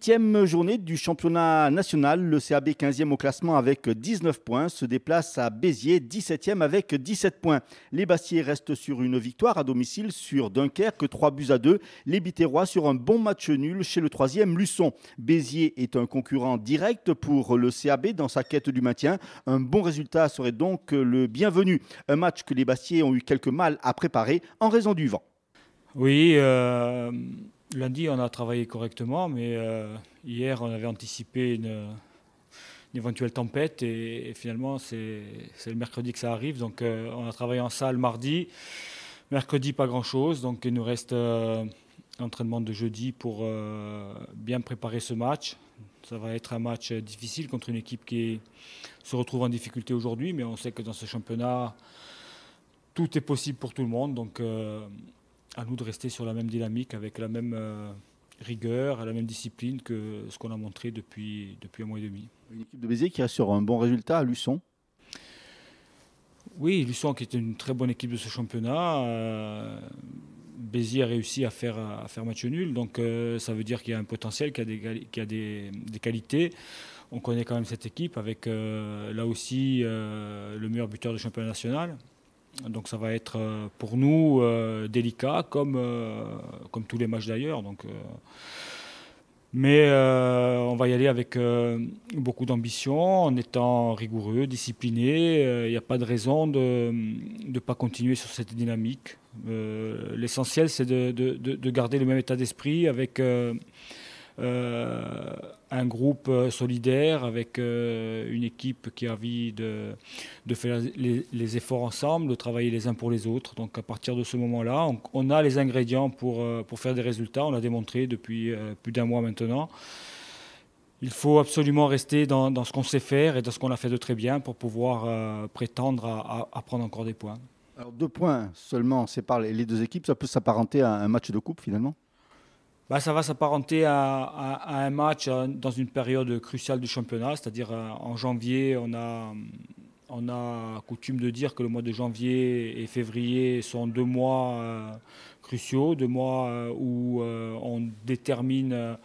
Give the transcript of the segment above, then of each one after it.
8e journée du championnat national. Le CAB 15e au classement avec 19 points se déplace à Béziers 17e avec 17 points. Les Bastiais restent sur une victoire à domicile sur Dunkerque 3-2. Les Biterrois sur un bon match nul chez le 3e Luçon. Béziers est un concurrent direct pour le CAB dans sa quête du maintien. Un bon résultat serait donc le bienvenu. Un match que les Bastiais ont eu quelques mal à préparer en raison du vent. Oui, lundi on a travaillé correctement, mais hier on avait anticipé une éventuelle tempête et finalement c'est le mercredi que ça arrive. Donc on a travaillé en salle mardi, mercredi pas grand-chose, donc il nous reste entraînement de jeudi pour bien préparer ce match. Ça va être un match difficile contre une équipe qui se retrouve en difficulté aujourd'hui, mais on sait que dans ce championnat tout est possible pour tout le monde. Donc à nous de rester sur la même dynamique, avec la même rigueur et la même discipline que ce qu'on a montré depuis un mois et demi. Une équipe de Béziers qui reste sur un bon résultat à Luçon. Oui, Luçon qui est une très bonne équipe de ce championnat. Béziers a réussi à faire match nul, donc ça veut dire qu'il y a un potentiel, qu'il y a des qualités. On connaît quand même cette équipe avec là aussi le meilleur buteur du championnat national. Donc ça va être pour nous délicat, comme tous les matchs d'ailleurs. Mais on va y aller avec beaucoup d'ambition, en étant rigoureux, discipliné. Il n'y a pas de raison de ne pas continuer sur cette dynamique. L'essentiel, c'est de garder le même état d'esprit avec un groupe solidaire, avec une équipe qui a envie de faire les efforts ensemble, de travailler les uns pour les autres. Donc à partir de ce moment-là, on a les ingrédients pour faire des résultats. On l'a démontré depuis plus d'un mois maintenant. Il faut absolument rester dans ce qu'on sait faire et dans ce qu'on a fait de très bien pour pouvoir prétendre à prendre encore des points. Alors 2 points seulement séparent les deux équipes. Ça peut s'apparenter à un match de coupe finalement. Ça va s'apparenter à un match dans une période cruciale du championnat, c'est-à-dire en janvier, on a coutume de dire que le mois de janvier et février sont 2 mois cruciaux, 2 mois où on détermine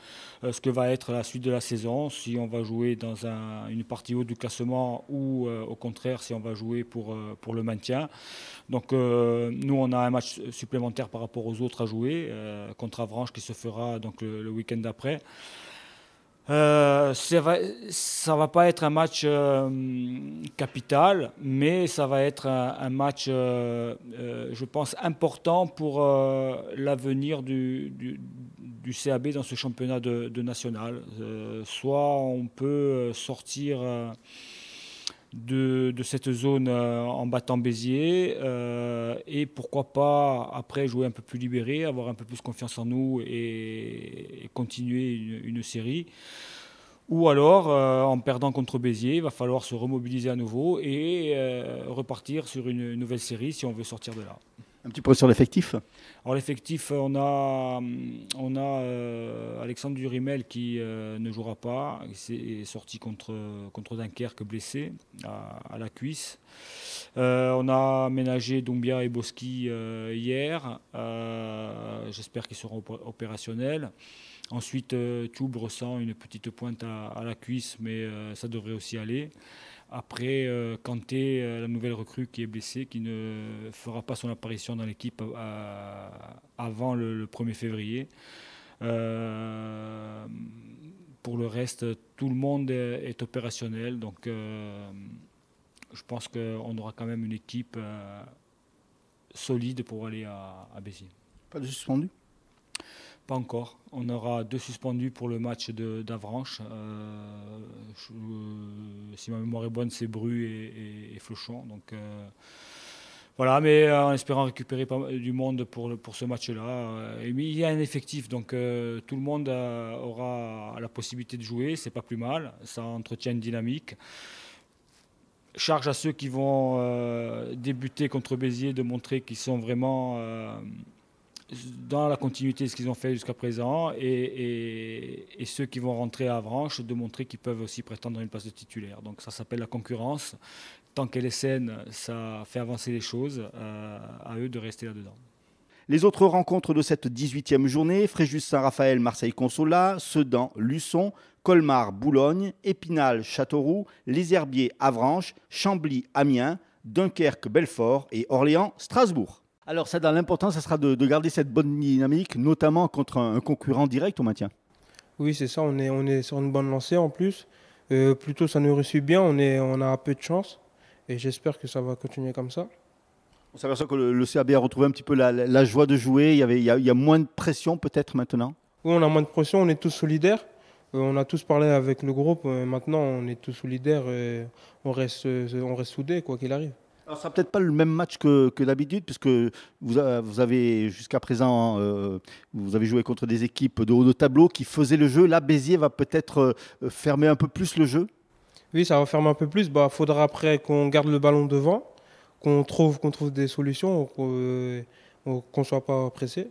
ce que va être la suite de la saison, si on va jouer dans une partie haute du classement ou au contraire si on va jouer pour le maintien. Donc nous on a un match supplémentaire par rapport aux autres à jouer contre Avranches qui se fera donc le week-end d'après. Ça va pas être un match capital, mais ça va être un match, je pense, important pour l'avenir du CAB dans ce championnat de national. Soit on peut sortir de cette zone en battant Béziers et pourquoi pas après jouer un peu plus libéré, avoir un peu plus confiance en nous et continuer une série. Ou alors, en perdant contre Béziers, il va falloir se remobiliser à nouveau et repartir sur une nouvelle série si on veut sortir de là. Un petit peu sur l'effectif. Alors l'effectif, on a Alexandre Durimel qui ne jouera pas, il est sorti contre Dunkerque blessé à la cuisse. On a ménagé Doumbia et Boski hier. J'espère qu'ils seront opérationnels. Ensuite, Toub ressent une petite pointe à la cuisse, mais ça devrait aussi aller. Après, Kanté, la nouvelle recrue qui est blessée, qui ne fera pas son apparition dans l'équipe avant le 1er février. Pour le reste, tout le monde est opérationnel. Donc, je pense qu'on aura quand même une équipe solide pour aller à Béziers. Pas de suspendu? Pas encore. On aura 2 suspendus pour le match d'Avranches. Si ma mémoire est bonne, c'est Bru et Flochon. Donc, voilà, mais en espérant récupérer du monde pour ce match-là. Mais il y a un effectif, donc tout le monde aura la possibilité de jouer. C'est pas plus mal. Ça entretient une dynamique. Charge à ceux qui vont débuter contre Béziers de montrer qu'ils sont vraiment dans la continuité de ce qu'ils ont fait jusqu'à présent et ceux qui vont rentrer à Avranches de montrer qu'ils peuvent aussi prétendre à une place de titulaire. Donc ça s'appelle la concurrence. Tant qu'elle est saine, ça fait avancer les choses. À eux de rester là-dedans. Les autres rencontres de cette 18e journée, Fréjus-Saint-Raphaël, Marseille-Consolat, Sedan, Luçon, Colmar, Boulogne, Épinal, Châteauroux, Les Herbiers, Avranches, Chambly, Amiens, Dunkerque, Belfort et Orléans, Strasbourg. Alors ça, dans l'important, ça sera de garder cette bonne dynamique, notamment contre un concurrent direct au maintien. Oui, c'est ça, on est sur une bonne lancée en plus. Plutôt ça nous réussit bien, on a un peu de chance et j'espère que ça va continuer comme ça. On s'aperçoit que le CAB a retrouvé un petit peu la joie de jouer, il y a moins de pression peut-être maintenant. Oui, on a moins de pression, on est tous solidaires. On a tous parlé avec le groupe, maintenant on est tous solidaires, on reste soudés quoi qu'il arrive. Alors, ça sera peut-être pas le même match que d'habitude, puisque vous avez jusqu'à présent vous avez joué contre des équipes de haut de tableau qui faisaient le jeu. Là, Béziers va peut-être fermer un peu plus le jeu. Oui, ça va fermer un peu plus. Faudra après qu'on garde le ballon devant, qu'on trouve des solutions, qu'on ne soit pas pressé.